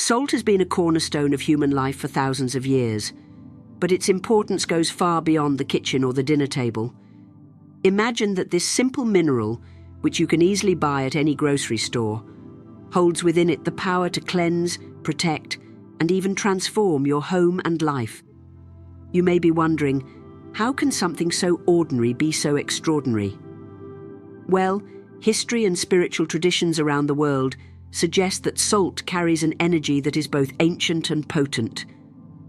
Salt has been a cornerstone of human life for thousands of years, but its importance goes far beyond the kitchen or the dinner table. Imagine that this simple mineral, which you can easily buy at any grocery store, holds within it the power to cleanse, protect, and even transform your home and life. You may be wondering, how can something so ordinary be so extraordinary? Well, history and spiritual traditions around the world suggest that salt carries an energy that is both ancient and potent,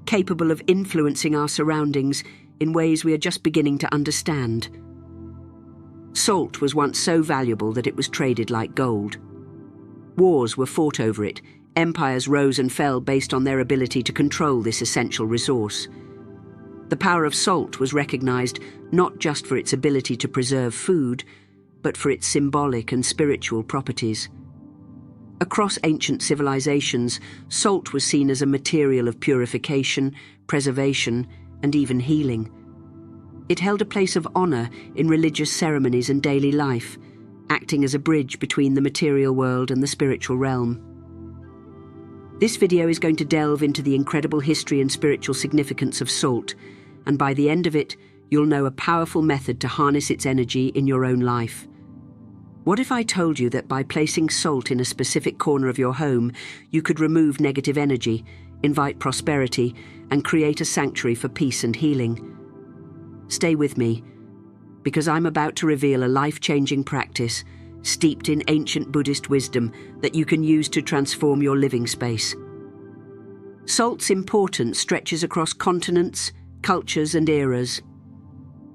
capable of influencing our surroundings in ways we are just beginning to understand. Salt was once so valuable that it was traded like gold. Wars were fought over it. Empires rose and fell based on their ability to control this essential resource. The power of salt was recognized not just for its ability to preserve food, but for its symbolic and spiritual properties. Across ancient civilizations, salt was seen as a material of purification, preservation, and even healing. It held a place of honor in religious ceremonies and daily life, acting as a bridge between the material world and the spiritual realm. This video is going to delve into the incredible history and spiritual significance of salt, and by the end of it, you'll know a powerful method to harness its energy in your own life. What if I told you that by placing salt in a specific corner of your home, you could remove negative energy, invite prosperity, and create a sanctuary for peace and healing? Stay with me, because I'm about to reveal a life-changing practice steeped in ancient Buddhist wisdom that you can use to transform your living space. Salt's importance stretches across continents, cultures, and eras.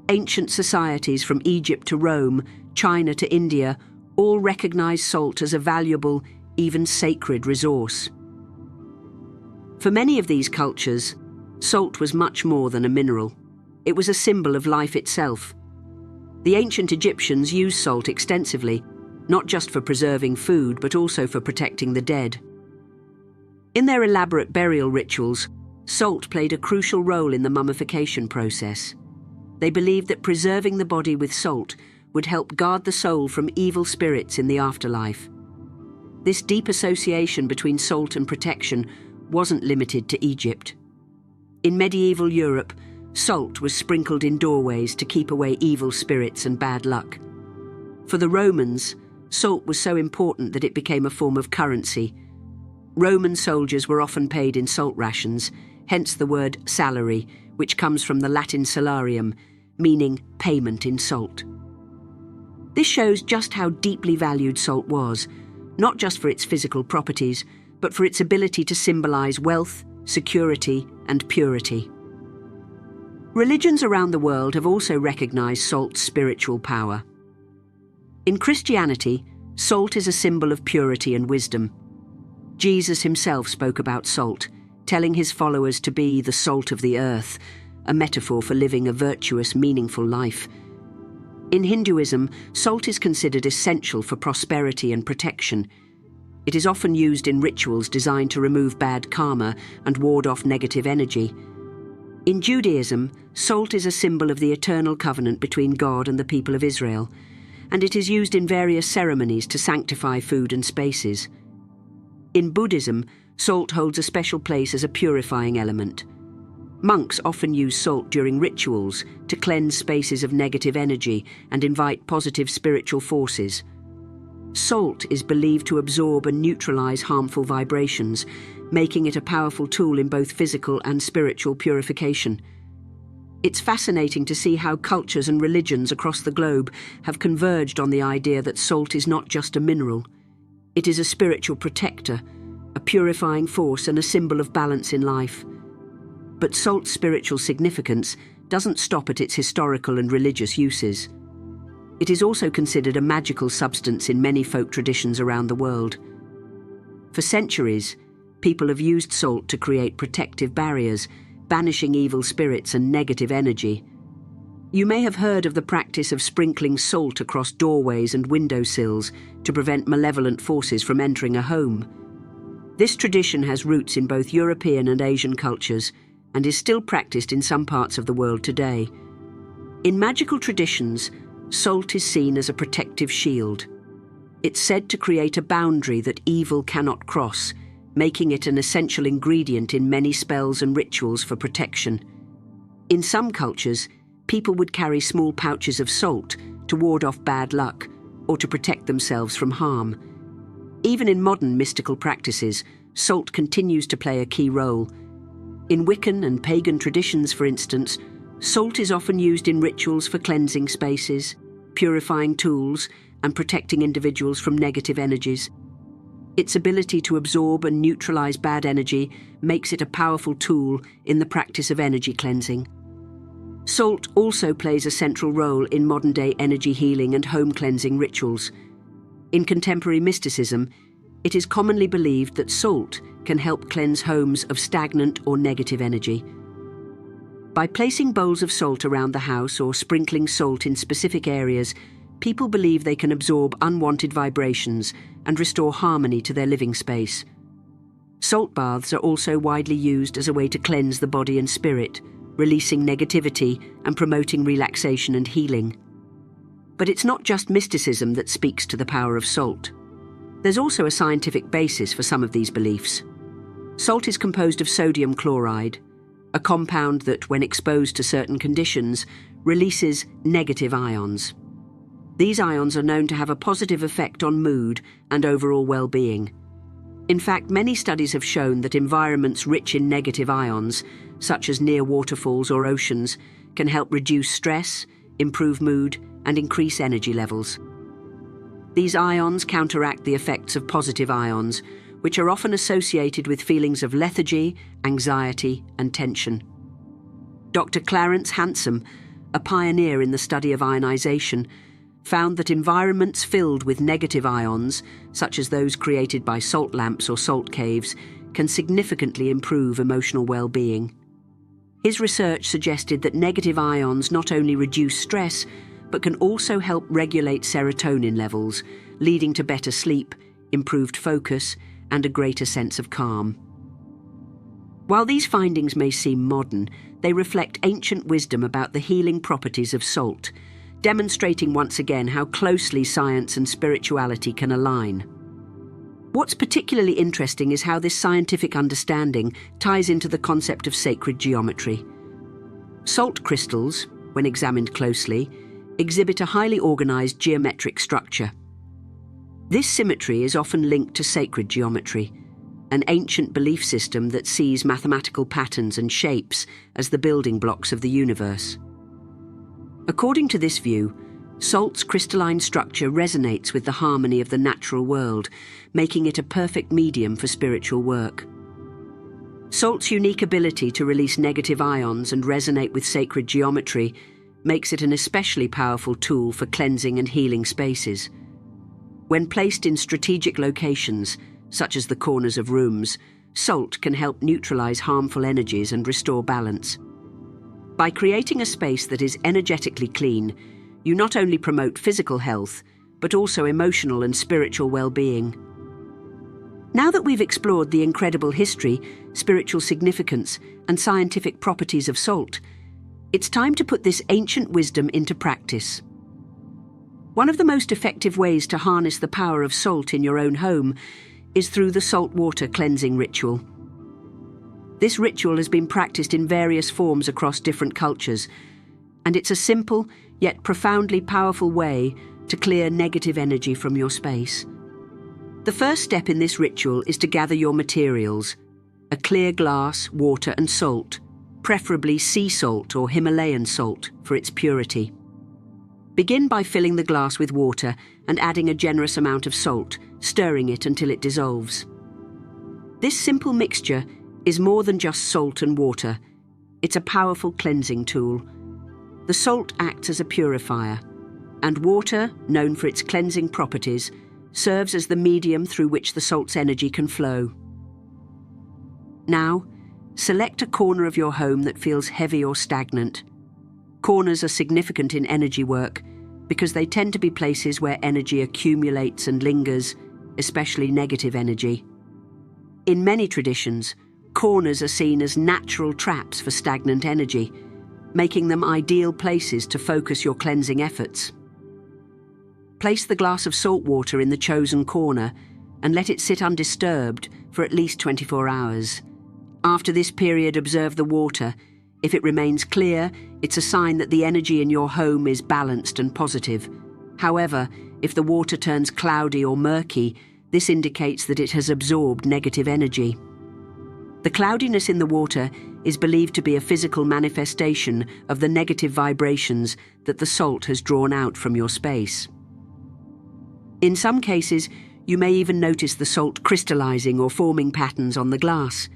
Ancient societies from Egypt to Rome, China to India, all recognize salt as a valuable, even sacred resource. For many of these cultures, salt was much more than a mineral. It was a symbol of life itself. The ancient Egyptians used salt extensively, not just for preserving food, but also for protecting the dead. In their elaborate burial rituals, salt played a crucial role in the mummification process. They believed that preserving the body with salt would help guard the soul from evil spirits in the afterlife. This deep association between salt and protection wasn't limited to Egypt. In medieval Europe, salt was sprinkled in doorways to keep away evil spirits and bad luck. For the Romans, salt was so important that it became a form of currency. Roman soldiers were often paid in salt rations, hence the word salary, which comes from the Latin salarium, meaning payment in salt. This shows just how deeply valued salt was, not just for its physical properties, but for its ability to symbolize wealth, security, and purity. Religions around the world have also recognized salt's spiritual power. In Christianity, salt is a symbol of purity and wisdom. Jesus himself spoke about salt, telling his followers to be the salt of the earth, a metaphor for living a virtuous, meaningful life. In Hinduism, salt is considered essential for prosperity and protection. It is often used in rituals designed to remove bad karma and ward off negative energy. In Judaism, salt is a symbol of the eternal covenant between God and the people of Israel, and it is used in various ceremonies to sanctify food and spaces. In Buddhism, salt holds a special place as a purifying element. Monks often use salt during rituals to cleanse spaces of negative energy and invite positive spiritual forces. Salt is believed to absorb and neutralize harmful vibrations, making it a powerful tool in both physical and spiritual purification. It's fascinating to see how cultures and religions across the globe have converged on the idea that salt is not just a mineral. It is a spiritual protector, a purifying force, and a symbol of balance in life. But salt's spiritual significance doesn't stop at its historical and religious uses. It is also considered a magical substance in many folk traditions around the world. For centuries, people have used salt to create protective barriers, banishing evil spirits and negative energy. You may have heard of the practice of sprinkling salt across doorways and windowsills to prevent malevolent forces from entering a home. This tradition has roots in both European and Asian cultures and is still practiced in some parts of the world today. In magical traditions, salt is seen as a protective shield. It's said to create a boundary that evil cannot cross, making it an essential ingredient in many spells and rituals for protection. In some cultures, people would carry small pouches of salt to ward off bad luck or to protect themselves from harm. Even in modern mystical practices, salt continues to play a key role. In Wiccan and pagan traditions, for instance, salt is often used in rituals for cleansing spaces, purifying tools, and protecting individuals from negative energies. Its ability to absorb and neutralize bad energy makes it a powerful tool in the practice of energy cleansing. Salt also plays a central role in modern-day energy healing and home cleansing rituals. In contemporary mysticism, it is commonly believed that salt can help cleanse homes of stagnant or negative energy. By placing bowls of salt around the house or sprinkling salt in specific areas, people believe they can absorb unwanted vibrations and restore harmony to their living space. Salt baths are also widely used as a way to cleanse the body and spirit, releasing negativity and promoting relaxation and healing. But it's not just mysticism that speaks to the power of salt. There's also a scientific basis for some of these beliefs. Salt is composed of sodium chloride, a compound that, when exposed to certain conditions, releases negative ions. These ions are known to have a positive effect on mood and overall well-being. In fact, many studies have shown that environments rich in negative ions, such as near waterfalls or oceans, can help reduce stress, improve mood, and increase energy levels. These ions counteract the effects of positive ions, which are often associated with feelings of lethargy, anxiety, and tension. Dr. Clarence Hansom, a pioneer in the study of ionization, found that environments filled with negative ions, such as those created by salt lamps or salt caves, can significantly improve emotional well-being. His research suggested that negative ions not only reduce stress, but can also help regulate serotonin levels, leading to better sleep, improved focus, and a greater sense of calm. While these findings may seem modern, they reflect ancient wisdom about the healing properties of salt, demonstrating once again how closely science and spirituality can align. What's particularly interesting is how this scientific understanding ties into the concept of sacred geometry. Salt crystals, when examined closely, exhibit a highly organized geometric structure. This symmetry is often linked to sacred geometry, an ancient belief system that sees mathematical patterns and shapes as the building blocks of the universe. According to this view, salt's crystalline structure resonates with the harmony of the natural world, making it a perfect medium for spiritual work. Salt's unique ability to release negative ions and resonate with sacred geometry makes it an especially powerful tool for cleansing and healing spaces. When placed in strategic locations, such as the corners of rooms, salt can help neutralize harmful energies and restore balance. By creating a space that is energetically clean, you not only promote physical health, but also emotional and spiritual well-being. Now that we've explored the incredible history, spiritual significance, and scientific properties of salt, it's time to put this ancient wisdom into practice. One of the most effective ways to harness the power of salt in your own home is through the salt water cleansing ritual. This ritual has been practiced in various forms across different cultures, and it's a simple yet profoundly powerful way to clear negative energy from your space. The first step in this ritual is to gather your materials: a clear glass, water and salt, preferably sea salt or Himalayan salt for its purity. Begin by filling the glass with water and adding a generous amount of salt, stirring it until it dissolves. This simple mixture is more than just salt and water. It's a powerful cleansing tool. The salt acts as a purifier, and water, known for its cleansing properties, serves as the medium through which the salt's energy can flow. Now, select a corner of your home that feels heavy or stagnant. Corners are significant in energy work because they tend to be places where energy accumulates and lingers, especially negative energy. In many traditions, corners are seen as natural traps for stagnant energy, making them ideal places to focus your cleansing efforts. Place the glass of salt water in the chosen corner and let it sit undisturbed for at least 24 hours. After this period, observe the water. If it remains clear, it's a sign that the energy in your home is balanced and positive. However, if the water turns cloudy or murky, this indicates that it has absorbed negative energy. The cloudiness in the water is believed to be a physical manifestation of the negative vibrations that the salt has drawn out from your space. In some cases, you may even notice the salt crystallizing or forming patterns on the glass.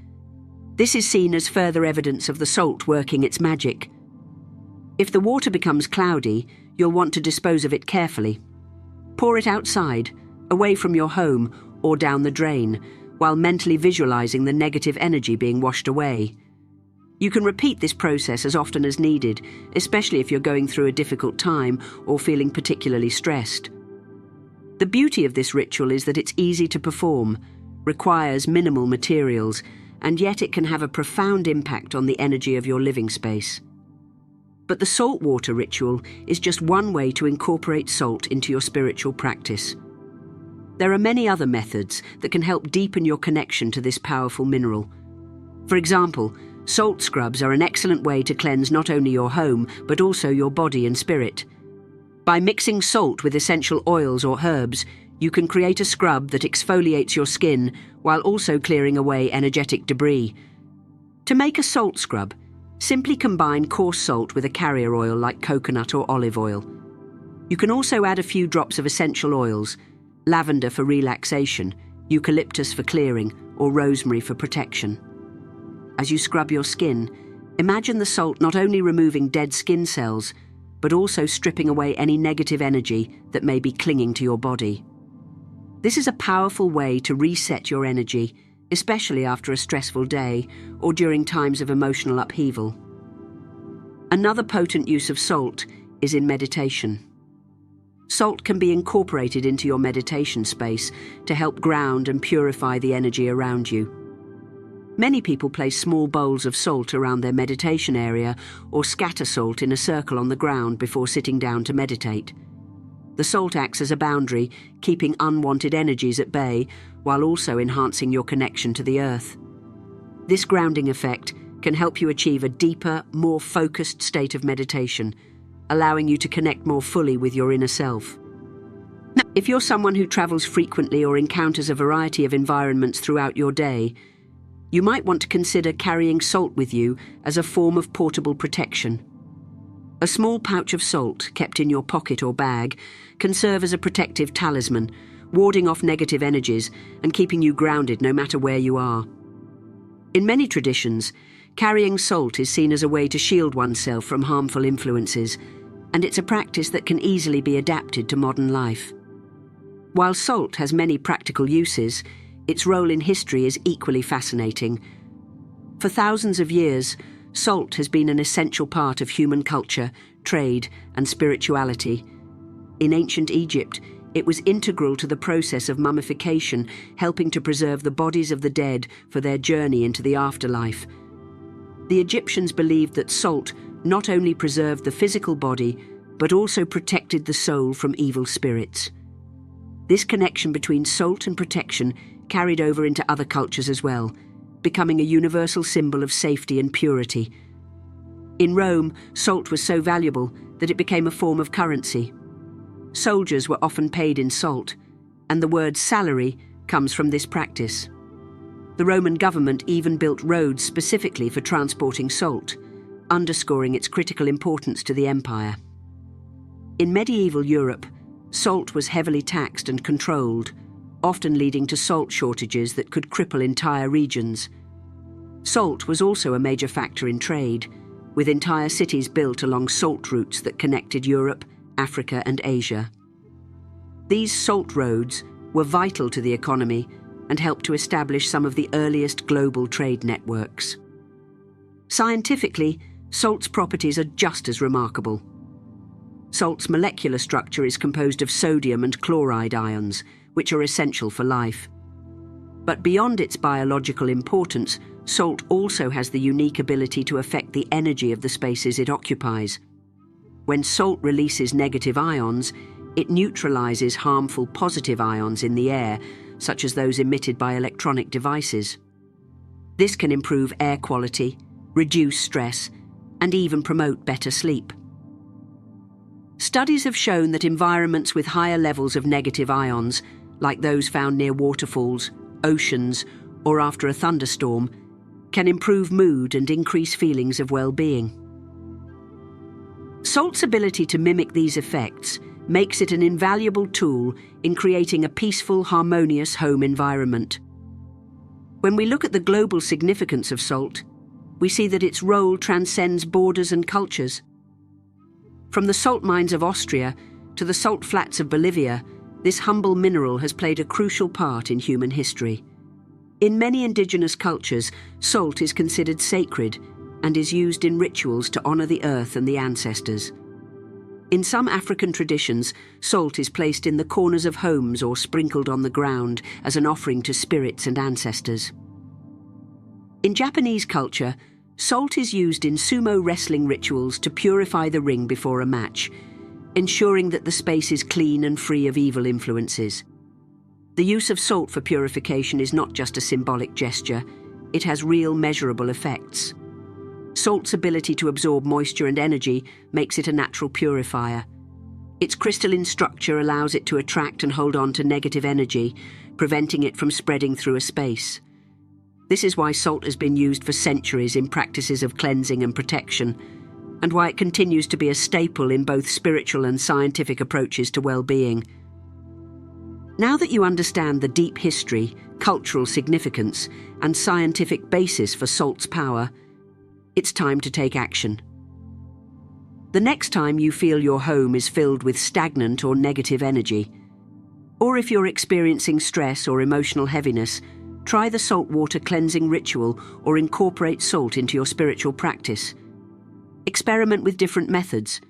This is seen as further evidence of the salt working its magic. If the water becomes cloudy, you'll want to dispose of it carefully. Pour it outside, away from your home or down the drain, while mentally visualizing the negative energy being washed away. You can repeat this process as often as needed, especially if you're going through a difficult time or feeling particularly stressed. The beauty of this ritual is that it's easy to perform, requires minimal materials, and yet it can have a profound impact on the energy of your living space. But the salt water ritual is just one way to incorporate salt into your spiritual practice. There are many other methods that can help deepen your connection to this powerful mineral. For example, salt scrubs are an excellent way to cleanse not only your home, but also your body and spirit. By mixing salt with essential oils or herbs, you can create a scrub that exfoliates your skin while also clearing away energetic debris. To make a salt scrub, simply combine coarse salt with a carrier oil like coconut or olive oil. You can also add a few drops of essential oils, lavender for relaxation, eucalyptus for clearing, or rosemary for protection. As you scrub your skin, imagine the salt not only removing dead skin cells, but also stripping away any negative energy that may be clinging to your body. This is a powerful way to reset your energy, especially after a stressful day or during times of emotional upheaval. Another potent use of salt is in meditation. Salt can be incorporated into your meditation space to help ground and purify the energy around you. Many people place small bowls of salt around their meditation area or scatter salt in a circle on the ground before sitting down to meditate. The salt acts as a boundary, keeping unwanted energies at bay while also enhancing your connection to the earth. This grounding effect can help you achieve a deeper, more focused state of meditation, allowing you to connect more fully with your inner self. Now, if you're someone who travels frequently or encounters a variety of environments throughout your day, you might want to consider carrying salt with you as a form of portable protection. A small pouch of salt kept in your pocket or bag can serve as a protective talisman, warding off negative energies and keeping you grounded no matter where you are. In many traditions, carrying salt is seen as a way to shield oneself from harmful influences, and it's a practice that can easily be adapted to modern life. While salt has many practical uses, its role in history is equally fascinating. For thousands of years, salt has been an essential part of human culture, trade, and spirituality. In ancient Egypt, it was integral to the process of mummification, helping to preserve the bodies of the dead for their journey into the afterlife. The Egyptians believed that salt not only preserved the physical body, but also protected the soul from evil spirits. This connection between salt and protection carried over into other cultures as well, becoming a universal symbol of safety and purity. In Rome, salt was so valuable that it became a form of currency. Soldiers were often paid in salt, and the word salary comes from this practice. The Roman government even built roads specifically for transporting salt, underscoring its critical importance to the empire. In medieval Europe, salt was heavily taxed and controlled, often leading to salt shortages that could cripple entire regions. Salt was also a major factor in trade, with entire cities built along salt routes that connected Europe, Africa, and Asia. These salt roads were vital to the economy and helped to establish some of the earliest global trade networks. Scientifically, salt's properties are just as remarkable. Salt's molecular structure is composed of sodium and chloride ions, which are essential for life. But beyond its biological importance, salt also has the unique ability to affect the energy of the spaces it occupies. When salt releases negative ions, it neutralizes harmful positive ions in the air, such as those emitted by electronic devices. This can improve air quality, reduce stress, and even promote better sleep. Studies have shown that environments with higher levels of negative ions, like those found near waterfalls, oceans, or after a thunderstorm, can improve mood and increase feelings of well-being. Salt's ability to mimic these effects makes it an invaluable tool in creating a peaceful, harmonious home environment. When we look at the global significance of salt, we see that its role transcends borders and cultures. From the salt mines of Austria to the salt flats of Bolivia, this humble mineral has played a crucial part in human history. In many indigenous cultures, salt is considered sacred and is used in rituals to honor the earth and the ancestors. In some African traditions, salt is placed in the corners of homes or sprinkled on the ground as an offering to spirits and ancestors. In Japanese culture, salt is used in sumo wrestling rituals to purify the ring before a match, ensuring that the space is clean and free of evil influences. The use of salt for purification is not just a symbolic gesture, it has real measurable effects. Salt's ability to absorb moisture and energy makes it a natural purifier. Its crystalline structure allows it to attract and hold on to negative energy, preventing it from spreading through a space. This is why salt has been used for centuries in practices of cleansing and protection, and why it continues to be a staple in both spiritual and scientific approaches to well-being. Now that you understand the deep history, cultural significance, and scientific basis for salt's power, it's time to take action. The next time you feel your home is filled with stagnant or negative energy, or if you're experiencing stress or emotional heaviness, try the saltwater cleansing ritual or incorporate salt into your spiritual practice. Experiment with different methods.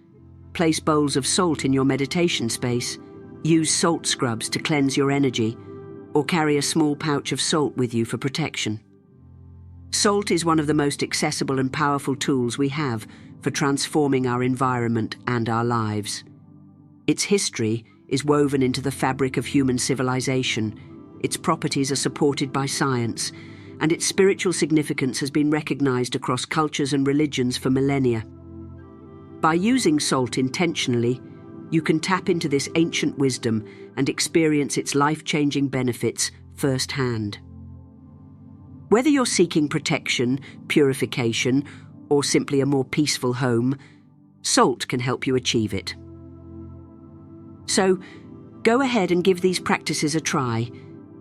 Place bowls of salt in your meditation space, use salt scrubs to cleanse your energy, or carry a small pouch of salt with you for protection. Salt is one of the most accessible and powerful tools we have for transforming our environment and our lives. Its history is woven into the fabric of human civilization. Its properties are supported by science, and its spiritual significance has been recognized across cultures and religions for millennia. By using salt intentionally, you can tap into this ancient wisdom and experience its life-changing benefits firsthand. Whether you're seeking protection, purification, or simply a more peaceful home, salt can help you achieve it. So, go ahead and give these practices a try.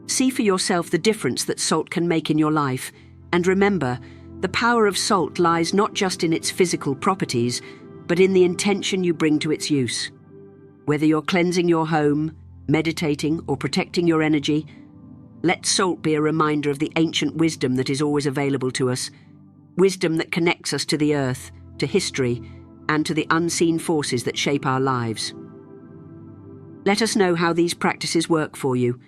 See for yourself the difference that salt can make in your life, and remember, the power of salt lies not just in its physical properties, but in the intention you bring to its use. Whether you're cleansing your home, meditating, or protecting your energy, let salt be a reminder of the ancient wisdom that is always available to us, wisdom that connects us to the earth, to history, and to the unseen forces that shape our lives. Let us know how these practices work for you,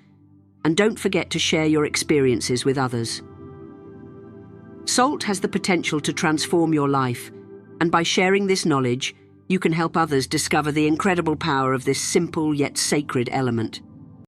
and don't forget to share your experiences with others. Salt has the potential to transform your life, and by sharing this knowledge, you can help others discover the incredible power of this simple yet sacred element.